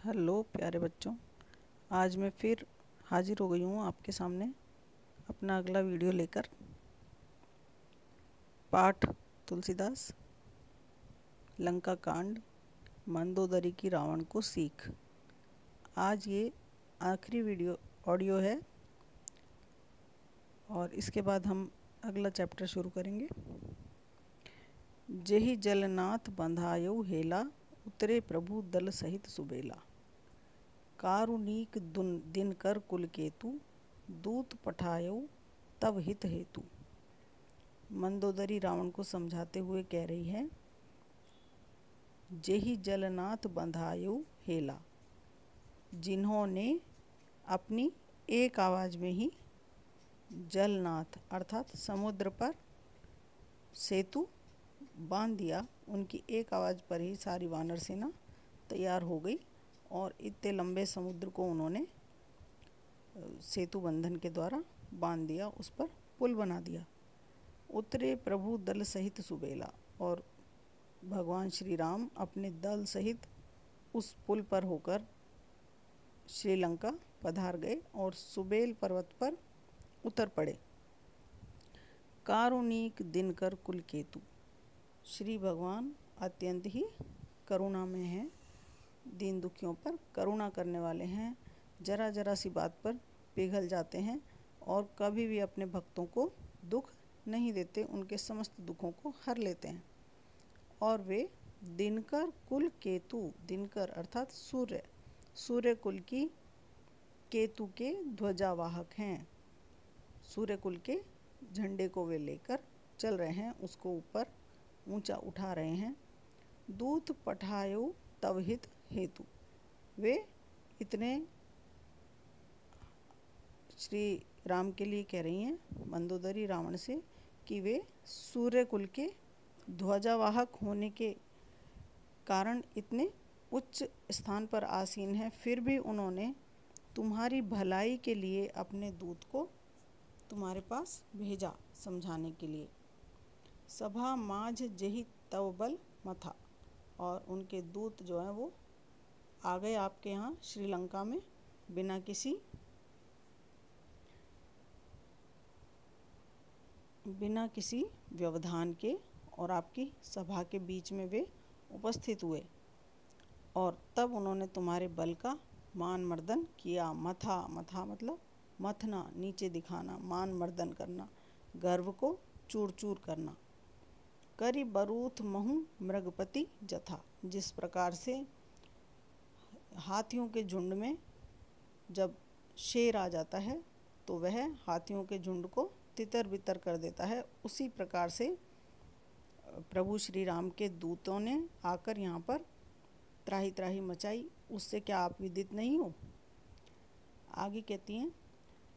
Hello प्यारे बच्चों, आज मैं फिर हाजिर हो गई हूँ आपके सामने अपना अगला वीडियो लेकर। पाठ तुलसीदास, लंका कांड, मंदोदरी की रावण को सीख। आज ये आखिरी वीडियो ऑडियो है और इसके बाद हम अगला चैप्टर शुरू करेंगे। जेहि जलनाथ बंधायो हेला, उतरे प्रभु दल सहित सुबेला। कारुणिक दिनकर कुलकेतु, दूत पठायो तब हित हेतु। मंदोदरी रावण को समझाते हुए कह रही है, जेहि जलनाथ बंधायो हेला, जिन्होंने अपनी एक आवाज़ में ही जलनाथ अर्थात समुद्र पर सेतु बांध दिया। उनकी एक आवाज़ पर ही सारी वानर सेना तैयार हो गई और इतने लंबे समुद्र को उन्होंने सेतु बंधन के द्वारा बांध दिया, उस पर पुल बना दिया। उतरे प्रभु दल सहित सुबेला, और भगवान श्री राम अपने दल सहित उस पुल पर होकर श्रीलंका पधार गए और सुबेल पर्वत पर उतर पड़े। कारुणिक दिनकर कुलकेतु, श्री भगवान अत्यंत ही करुणामय हैं, दीन दुखियों पर करुणा करने वाले हैं, जरा जरा सी बात पर पिघल जाते हैं और कभी भी अपने भक्तों को दुख नहीं देते, उनके समस्त दुखों को हर लेते हैं। और वे दिनकर कुल केतु, दिनकर अर्थात सूर्य, सूर्य कुल की केतु के ध्वजावाहक हैं। सूर्य कुल के झंडे को वे लेकर चल रहे हैं, उसको ऊपर ऊंचा उठा रहे हैं। दूत पठायो तव हित हेतु, वे इतने श्री राम के लिए कह रही हैं मंदोदरी रावण से कि वे सूर्य कुल के ध्वजावाहक होने के कारण इतने उच्च स्थान पर आसीन हैं, फिर भी उन्होंने तुम्हारी भलाई के लिए अपने दूत को तुम्हारे पास भेजा समझाने के लिए। सभा माझ जेहि तव बल मथा, और उनके दूत जो हैं वो आ गए आपके यहाँ श्रीलंका में बिना किसी व्यवधान के, और आपकी सभा के बीच में वे उपस्थित हुए और तब उन्होंने तुम्हारे बल का मान मर्दन किया। मथा, मथा मतलब मथना, नीचे दिखाना, मान मर्दन करना, गर्व को चूर चूर करना। करी बरूथ महु मृगपति जथा, जिस प्रकार से हाथियों के झुंड में जब शेर आ जाता है तो वह हाथियों के झुंड को तितर बितर कर देता है, उसी प्रकार से प्रभु श्री राम के दूतों ने आकर यहाँ पर त्राही त्राही मचाई। उससे क्या आप विदित नहीं हो? आगे कहती हैं,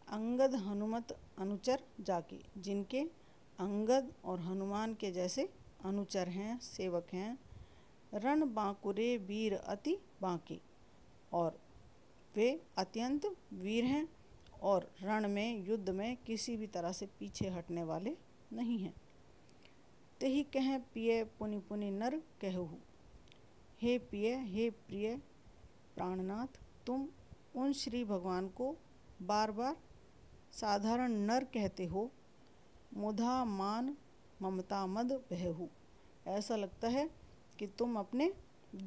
अंगद हनुमत अनुचर जाके, जिनके अंगद और हनुमान के जैसे अनुचर हैं, सेवक हैं। रण बांकुरे वीर अति बांके, और वे अत्यंत वीर हैं और रण में, युद्ध में किसी भी तरह से पीछे हटने वाले नहीं हैं। तेहि कह पिय पुनि पुनि नर कहु, हे पिय, हे प्रिय प्राणनाथ, तुम उन श्री भगवान को बार बार साधारण नर कहते हो। मुधा मान ममता मद बहु, ऐसा लगता है कि तुम अपने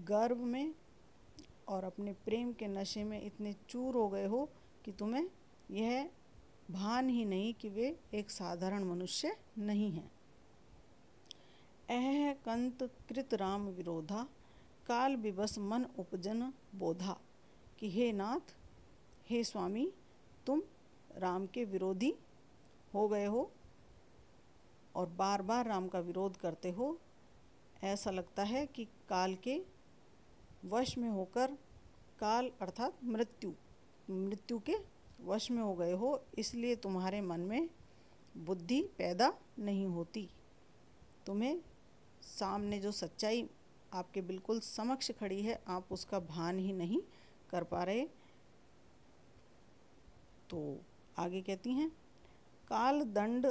गर्व में और अपने प्रेम के नशे में इतने चूर हो गए हो कि तुम्हें यह भान ही नहीं कि वे एक साधारण मनुष्य नहीं हैं। अह कंत कृत राम विरोधा, काल विवश मन उपजन बोधा, कि हे नाथ, हे स्वामी, तुम राम के विरोधी हो गए हो और बार बार राम का विरोध करते हो। ऐसा लगता है कि काल के वश में होकर, काल अर्थात मृत्यु के वश में हो गए हो, इसलिए तुम्हारे मन में बुद्धि पैदा नहीं होती। तुम्हें सामने जो सच्चाई आपके बिल्कुल समक्ष खड़ी है, आप उसका भान ही नहीं कर पा रहे। तो आगे कहती हैं, काल दंड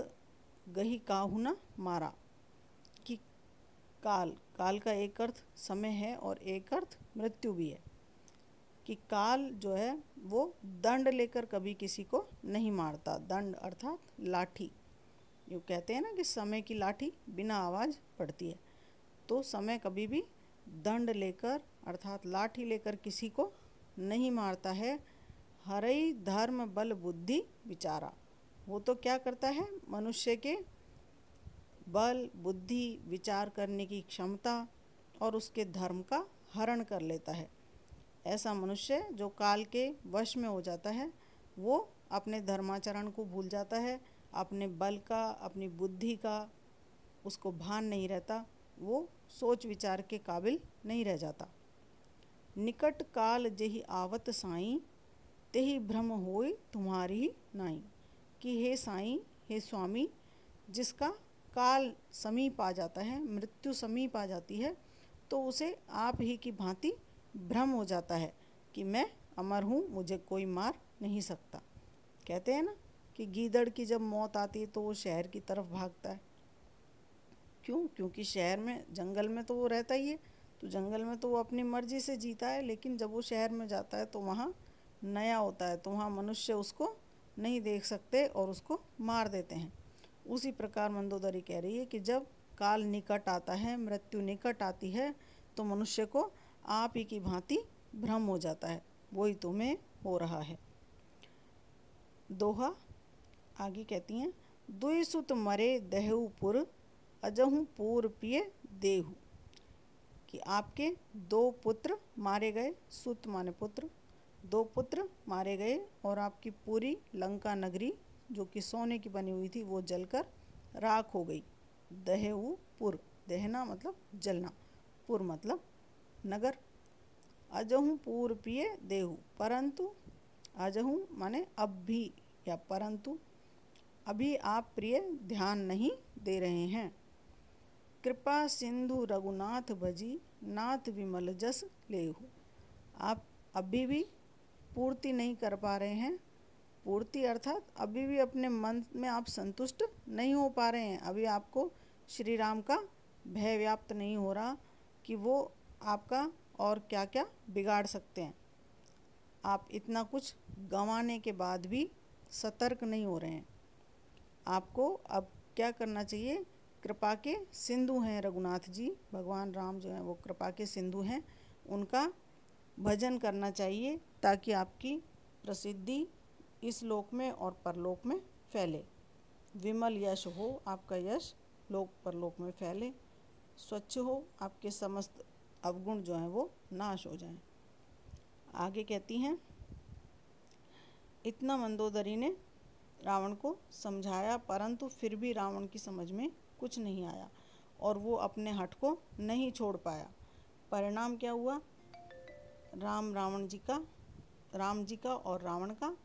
गही काहू न मारा, कि काल का एक अर्थ समय है और एक अर्थ मृत्यु भी है। कि काल जो है वो दंड लेकर कभी किसी को नहीं मारता। दंड अर्थात लाठी। यूँ कहते हैं ना कि समय की लाठी बिना आवाज़ पड़ती है, तो समय कभी भी दंड लेकर अर्थात लाठी लेकर किसी को नहीं मारता है। हरई धर्म बल बुद्धि विचारा, वो तो क्या करता है, मनुष्य के बल बुद्धि विचार करने की क्षमता और उसके धर्म का हरण कर लेता है। ऐसा मनुष्य जो काल के वश में हो जाता है वो अपने धर्माचरण को भूल जाता है, अपने बल का अपनी बुद्धि का उसको भान नहीं रहता, वो सोच विचार के काबिल नहीं रह जाता। निकट काल जेहि आवत साईं, तेहि भ्रम होय तुम्हारी नाई। कि हे साईं, हे स्वामी, जिसका काल समीप आ जाता है, मृत्यु समीप आ जाती है, तो उसे आप ही की भांति भ्रम हो जाता है कि मैं अमर हूँ, मुझे कोई मार नहीं सकता। कहते हैं ना कि गीदड़ की जब मौत आती है तो वो शहर की तरफ भागता है। क्यों? क्योंकि शहर में जंगल में तो वो रहता ही है, तो जंगल में तो वो अपनी मर्जी से जीता है, लेकिन जब वो शहर में जाता है तो वहाँ नया होता है, तो वहाँ मनुष्य उसको नहीं देख सकते और उसको मार देते हैं। उसी प्रकार मंदोदरी कह रही है कि जब काल निकट आता है, मृत्यु निकट आती है, तो मनुष्य को आप ही की भांति भ्रम हो जाता है। वही तुम्हें हो रहा है। दोहा आगे कहती हैं, दुई सुत मरे दहेउ पुर, अजहु पूर पिय देहु। कि आपके दो पुत्र मारे गए, सुत माने पुत्र, दो पुत्र मारे गए और आपकी पूरी लंका नगरी जो कि सोने की बनी हुई थी वो जलकर राख हो गई। दहेउ पुर, दहना मतलब जलना, पुर मतलब नगर। अजहु पूर पिय देहु, परंतु अजहु माने अब भी या परंतु अभी आप प्रिय ध्यान नहीं दे रहे हैं। कृपा सिंधु रघुनाथ भजी, नाथ विमल जस लेहु। आप अभी भी पूर्ति नहीं कर पा रहे हैं। पूर्ति अर्थात अभी भी अपने मन में आप संतुष्ट नहीं हो पा रहे हैं। अभी आपको श्री राम का भय व्याप्त नहीं हो रहा कि वो आपका और क्या क्या बिगाड़ सकते हैं। आप इतना कुछ गंवाने के बाद भी सतर्क नहीं हो रहे हैं। आपको अब क्या करना चाहिए? कृपा के सिंधु हैं रघुनाथ जी, भगवान राम जो हैं वो कृपा के सिंधु हैं, उनका भजन करना चाहिए ताकि आपकी प्रसिद्धि इस लोक में और परलोक में फैले। विमल यश हो, आपका यश लोक परलोक में फैले। स्वच्छ हो, आपके समस्त अवगुण जो हैं वो नाश हो जाएं। आगे कहती हैं, इतना मंदोदरी ने रावण को समझाया, परंतु फिर भी रावण की समझ में कुछ नहीं आया और वो अपने हठ को नहीं छोड़ पाया। परिणाम क्या हुआ? राम जी का और रावण का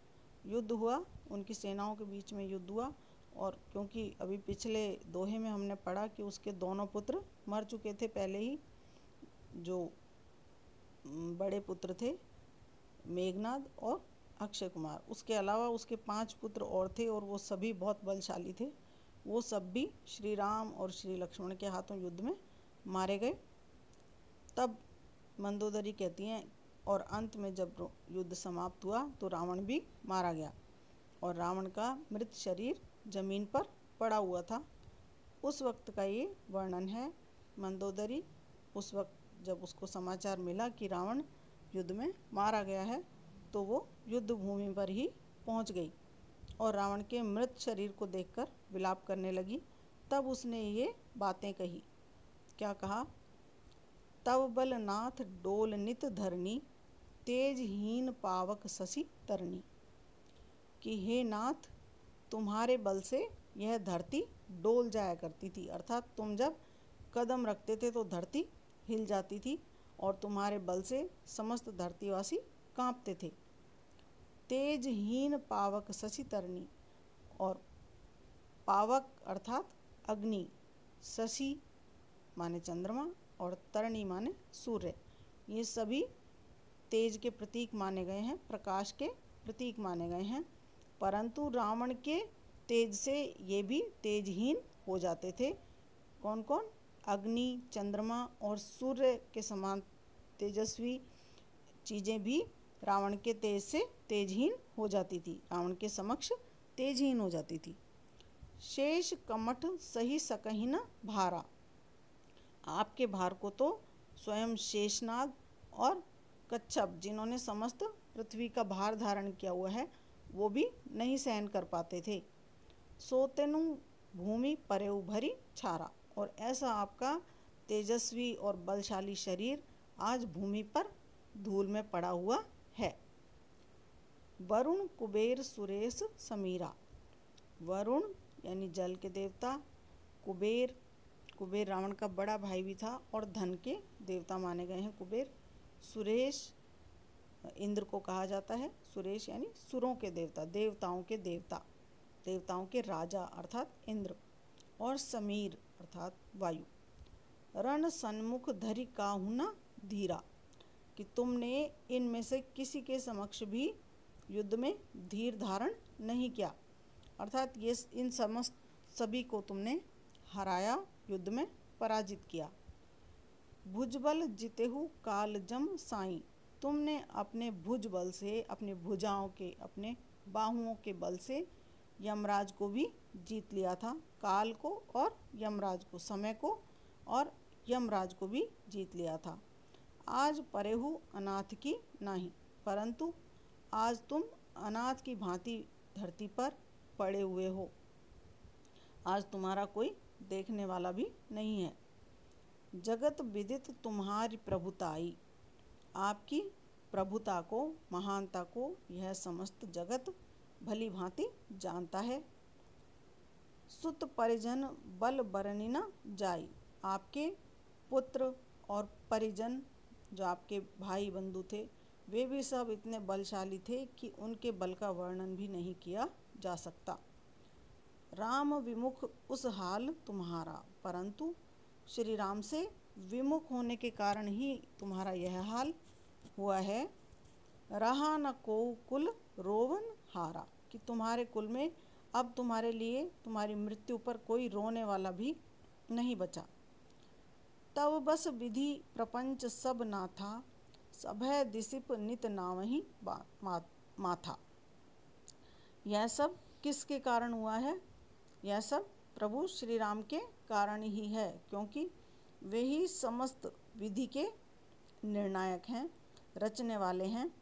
युद्ध हुआ, उनकी सेनाओं के बीच में युद्ध हुआ। और क्योंकि अभी पिछले दोहे में हमने पढ़ा कि उसके दोनों पुत्र मर चुके थे पहले ही, जो बड़े पुत्र थे मेघनाद और अक्षय कुमार, उसके अलावा उसके 5 पुत्र और थे और वो सभी बहुत बलशाली थे। वो सब भी श्री राम और श्री लक्ष्मण के हाथों युद्ध में मारे गए। तब मंदोदरी कहती हैं, और अंत में जब युद्ध समाप्त हुआ तो रावण भी मारा गया और रावण का मृत शरीर जमीन पर पड़ा हुआ था। उस वक्त का ये वर्णन है। मंदोदरी उस वक्त जब उसको समाचार मिला कि रावण युद्ध में मारा गया है, तो वो युद्ध भूमि पर ही पहुंच गई और रावण के मृत शरीर को देखकर विलाप करने लगी। तब उसने ये बातें कही। क्या कहा? तव बल नाथ डोल नित धरनी, तेजहीन पावक शशि तरनी। कि हे नाथ, तुम्हारे बल से यह धरती डोल जाया करती थी, अर्थात तुम जब कदम रखते थे तो धरती हिल जाती थी और तुम्हारे बल से समस्त धरतीवासी कांपते थे। तेजहीन पावक शशि तरनी, और पावक अर्थात अग्नि, शशि माने चंद्रमा और तरणी माने सूर्य, ये सभी तेज के प्रतीक माने गए हैं, प्रकाश के प्रतीक माने गए हैं। परंतु रावण के तेज से ये भी तेजहीन हो जाते थे। कौन कौन? अग्नि, चंद्रमा और सूर्य के समान तेजस्वी चीज़ें भी रावण के तेज से तेजहीन हो जाती थी, रावण के समक्ष तेजहीन हो जाती थी। शेष कमठ सही सकहि न भारा, आपके भार को तो स्वयं शेषनाग और कच्छप, जिन्होंने समस्त पृथ्वी का भार धारण किया हुआ है, वो भी नहीं सहन कर पाते थे। सोतेनु भूमि परेउ भरी छारा, और ऐसा आपका तेजस्वी और बलशाली शरीर आज भूमि पर धूल में पड़ा हुआ है। वरुण कुबेर सुरेश समीरा, वरुण यानी जल के देवता, कुबेर, कुबेर रावण का बड़ा भाई भी था और धन के देवता माने गए हैं कुबेर। सुरेश इंद्र को कहा जाता है, सुरेश यानी सुरों के देवता, देवताओं के देवता, देवताओं के राजा अर्थात इंद्र। और समीर अर्थात वायु। रण सन्मुख धरि काहू न धीरा, कि तुमने इनमें से किसी के समक्ष भी युद्ध में धीर धारण नहीं किया, अर्थात ये इन समस्त सभी को तुमने हराया, युद्ध में पराजित किया। भुजबल जितेहु काल जम साई, तुमने अपने भुजबल से, अपने भुजाओं के, अपने बाहुओं के बल से यमराज को भी जीत लिया था, काल को और यमराज को, समय को और यमराज को भी जीत लिया था। आज परेहु अनाथ की नाही, परंतु आज तुम अनाथ की भांति धरती पर पड़े हुए हो, आज तुम्हारा कोई देखने वाला भी नहीं है। जगत विदित तुम्हारी प्रभुताई, आपकी प्रभुता को, महानता को यह समस्त जगत भली भांति जानता है। सुत परिजन बल बरनी न जाई, आपके पुत्र और परिजन जो आपके भाई बंधु थे, वे भी सब इतने बलशाली थे कि उनके बल का वर्णन भी नहीं किया जा सकता। राम विमुख उस हाल तुम्हारा, परंतु श्री राम से विमुख होने के कारण ही तुम्हारा यह हाल हुआ है। रहा न को कुल रोवन हारा, कि तुम्हारे कुल में अब तुम्हारे लिए, तुम्हारी मृत्यु पर कोई रोने वाला भी नहीं बचा। तब बस विधि प्रपंच सब ना था, सभय दिसिप नित नावहि माथा। यह सब किसके कारण हुआ है? यह सब प्रभु श्री राम के कारण ही है, क्योंकि वे ही समस्त विधि के निर्णायक हैं, रचने वाले हैं।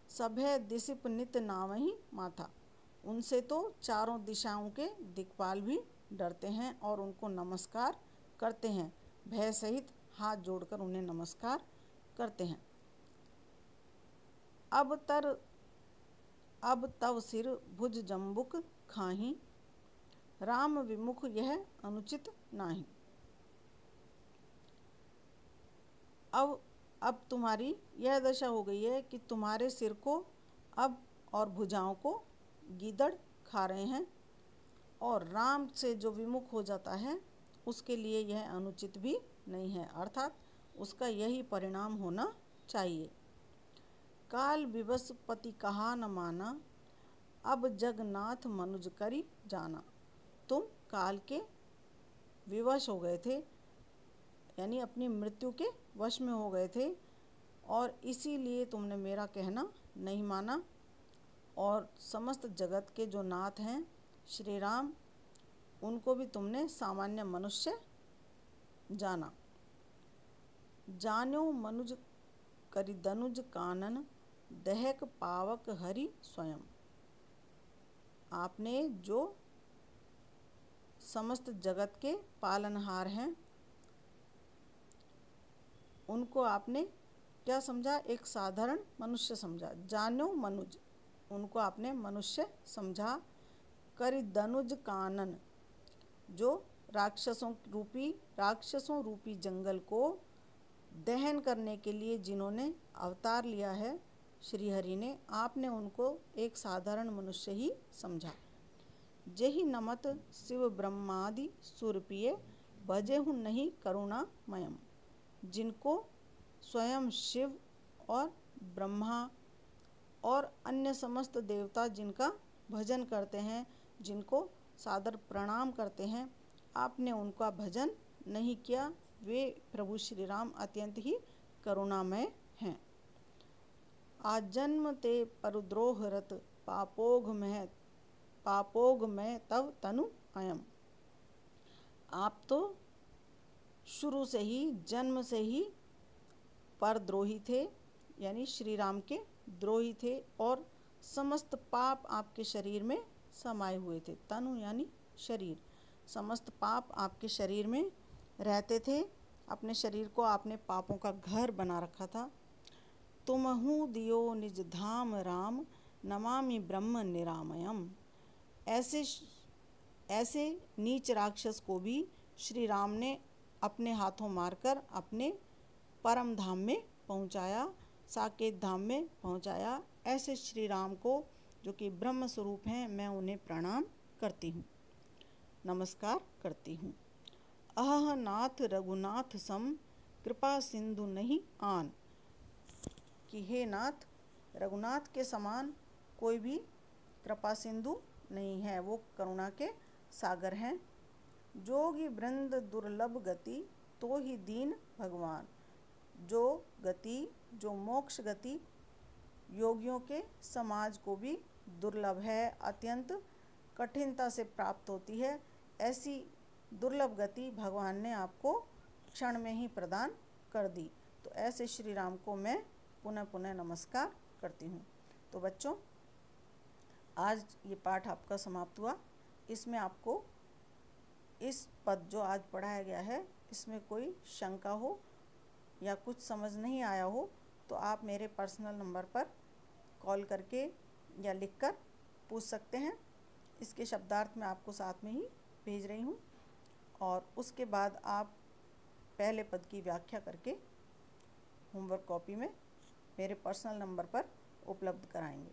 सभय दिसिप नित नावहि माथा, उनसे तो चारों दिशाओं के दिक्पाल भी डरते हैं और उनको नमस्कार करते हैं, भय सहित हाथ जोड़कर उन्हें नमस्कार करते हैं। अब तव सिर भुज जम्बुक खाही, राम विमुख यह अनुचित नाही। अब तुम्हारी यह दशा हो गई है कि तुम्हारे सिर को अब और भुजाओं को गीदड़ खा रहे हैं, और राम से जो विमुख हो जाता है उसके लिए यह अनुचित भी नहीं है, अर्थात उसका यही परिणाम होना चाहिए। काल विवश पति कहा न माना, अब जगन्नाथ मनुज करी जाना। तुम काल के विवश हो गए थे, यानी अपनी मृत्यु के वश में हो गए थे, और इसीलिए तुमने मेरा कहना नहीं माना, और समस्त जगत के जो नाथ हैं श्री राम, उनको भी तुमने सामान्य मनुष्य जाना। जान्यो मनुज करि दनुज कानन, दहक पावक हरि स्वयं। आपने जो समस्त जगत के पालनहार हैं, उनको आपने क्या समझा? एक साधारण मनुष्य समझा। जान्यो मनुज, उनको आपने मनुष्य समझा। करि दनुज कानन, जो राक्षसों रूपी जंगल को दहन करने के लिए जिन्होंने अवतार लिया है श्रीहरि ने, आपने उनको एक साधारण मनुष्य ही समझा। जेहि नमत शिव ब्रह्मादि सुरपिए, भजेहु नहीं करुणामयम। जिनको स्वयं शिव और ब्रह्मा और अन्य समस्त देवता जिनका भजन करते हैं, जिनको सादर प्रणाम करते हैं, आपने उनका भजन नहीं किया। वे प्रभु श्री राम अत्यंत ही करुणामय हैं। आजन्म ते परद्रोह रत पापोग में तव तनु अयम। आप तो शुरू से ही, जन्म से ही परद्रोही थे, यानी श्री राम के द्रोही थे, और समस्त पाप आपके शरीर में समाये हुए थे। तनु यानी शरीर, समस्त पाप आपके शरीर में रहते थे। अपने शरीर को आपने पापों का घर बना रखा था। तुमहु दियो निज धाम राम, नमामि ब्रह्म निरामयम। ऐसे नीच राक्षस को भी श्री राम ने अपने हाथों मारकर अपने परम धाम में पहुंचाया, साकेत धाम में पहुंचाया। ऐसे श्री राम को, जो कि ब्रह्म स्वरूप हैं, मैं उन्हें प्रणाम करती हूँ, नमस्कार करती हूँ। अह नाथ रघुनाथ सम, कृपा सिंधु नहीं आन। कि हे नाथ, रघुनाथ के समान कोई भी कृपा सिंधु नहीं है, वो करुणा के सागर हैं। जोगी वृंद दुर्लभ गति, तो ही दीन भगवान। जो गति, जो मोक्ष गति योगियों के समाज को भी दुर्लभ है, अत्यंत कठिनता से प्राप्त होती है, ऐसी दुर्लभ गति भगवान ने आपको क्षण में ही प्रदान कर दी। तो ऐसे श्री राम को मैं पुनः पुनः नमस्कार करती हूँ। तो बच्चों, आज ये पाठ आपका समाप्त हुआ। इसमें आपको इस पद जो आज पढ़ाया गया है, इसमें कोई शंका हो या कुछ समझ नहीं आया हो, तो आप मेरे पर्सनल नंबर पर कॉल करके या लिखकर पूछ सकते हैं। इसके शब्दार्थ मैं आपको साथ में ही भेज रही हूँ, और उसके बाद आप पहले पद की व्याख्या करके होमवर्क कॉपी में मेरे पर्सनल नंबर पर उपलब्ध कराएंगे।